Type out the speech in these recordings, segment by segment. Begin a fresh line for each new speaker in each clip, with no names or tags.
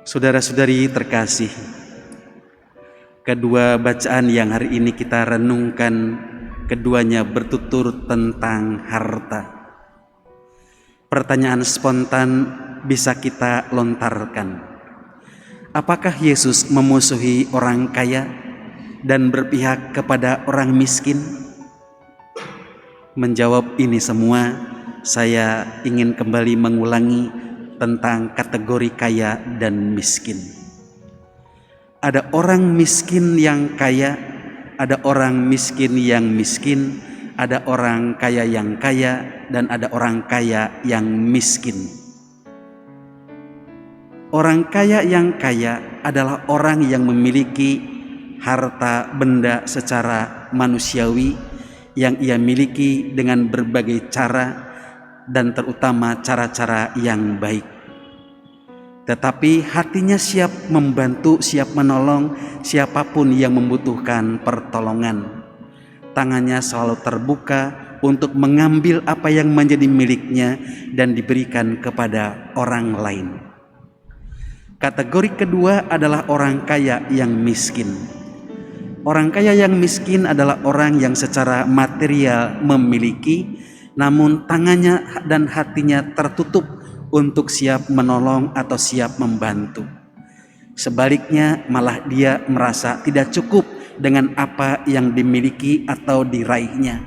Saudara-saudari terkasih, kedua bacaan yang hari ini kita renungkan, keduanya bertutur tentang harta. Pertanyaan spontan bisa kita lontarkan. Apakah Yesus memusuhi orang kaya dan berpihak kepada orang miskin? Menjawab ini semua, saya ingin kembali mengulangi tentang kategori kaya dan miskin. Ada orang miskin yang kaya, ada orang miskin yang miskin, ada orang kaya yang kaya, dan ada orang kaya yang miskin. Orang kaya yang kaya adalah orang yang memiliki harta benda secara manusiawi yang ia miliki dengan berbagai cara dan terutama cara-cara yang baik. Tetapi hatinya siap membantu, siap menolong siapapun yang membutuhkan pertolongan. Tangannya selalu terbuka untuk mengambil apa yang menjadi miliknya dan diberikan kepada orang lain. Kategori kedua adalah orang kaya yang miskin. Orang kaya yang miskin adalah orang yang secara material memiliki, namun tangannya dan hatinya tertutup untuk siap menolong atau siap membantu. Sebaliknya malah dia merasa tidak cukup dengan apa yang dimiliki atau diraihnya.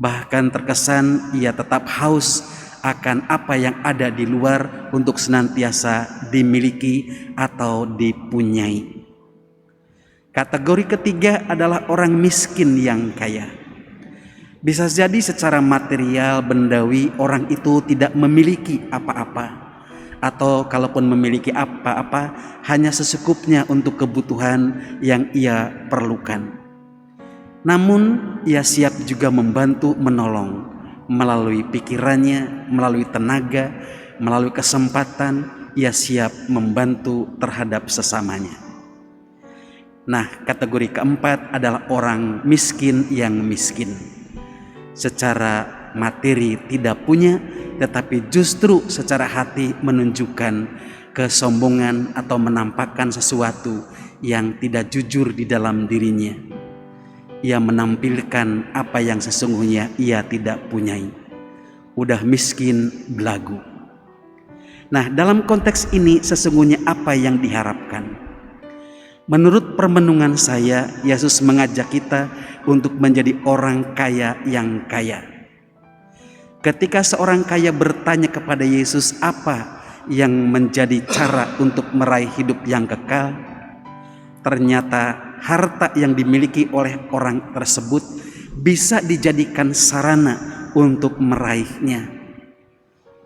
Bahkan terkesan ia tetap haus akan apa yang ada di luar untuk senantiasa dimiliki atau dipunyai. Kategori ketiga adalah orang miskin yang kaya. Bisa jadi secara material bendawi orang itu tidak memiliki apa-apa, atau kalaupun memiliki apa-apa hanya secukupnya untuk kebutuhan yang ia perlukan. Namun ia siap juga membantu menolong melalui pikirannya, melalui tenaga, melalui kesempatan. Ia siap membantu terhadap sesamanya. Nah, kategori keempat adalah orang miskin yang miskin. Secara materi tidak punya, tetapi justru secara hati menunjukkan kesombongan atau menampakkan sesuatu yang tidak jujur di dalam dirinya. Ia menampilkan apa yang sesungguhnya ia tidak punyai. Udah miskin belagu. Nah, dalam konteks ini sesungguhnya apa yang diharapkan? Menurut permenungan saya, Yesus mengajak kita untuk menjadi orang kaya yang kaya. Ketika seorang kaya bertanya kepada Yesus apa yang menjadi cara untuk meraih hidup yang kekal, ternyata harta yang dimiliki oleh orang tersebut bisa dijadikan sarana untuk meraihnya.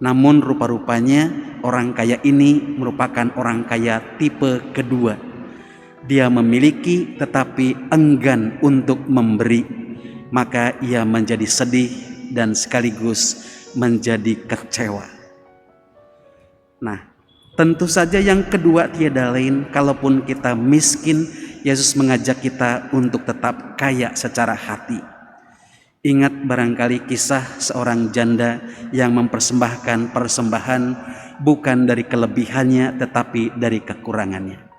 Namun rupa-rupanya orang kaya ini merupakan orang kaya tipe kedua. Dia memiliki tetapi enggan untuk memberi, maka ia menjadi sedih dan sekaligus menjadi kecewa. Nah, tentu saja yang kedua tiada lain, kalaupun kita miskin, Yesus mengajak kita untuk tetap kaya secara hati. Ingat barangkali kisah seorang janda yang mempersembahkan persembahan bukan dari kelebihannya tetapi dari kekurangannya.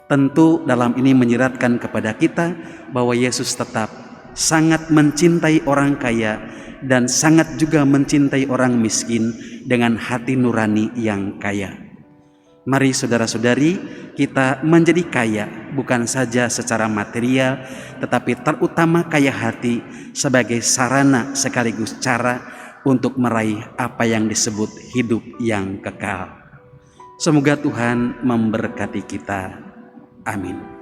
Tentu dalam ini menyiratkan kepada kita bahwa Yesus tetap sangat mencintai orang kaya dan sangat juga mencintai orang miskin dengan hati nurani yang kaya. Mari saudara-saudari, kita menjadi kaya bukan saja secara material, tetapi terutama kaya hati sebagai sarana sekaligus cara untuk meraih apa yang disebut hidup yang kekal. Semoga Tuhan memberkati kita. Amin.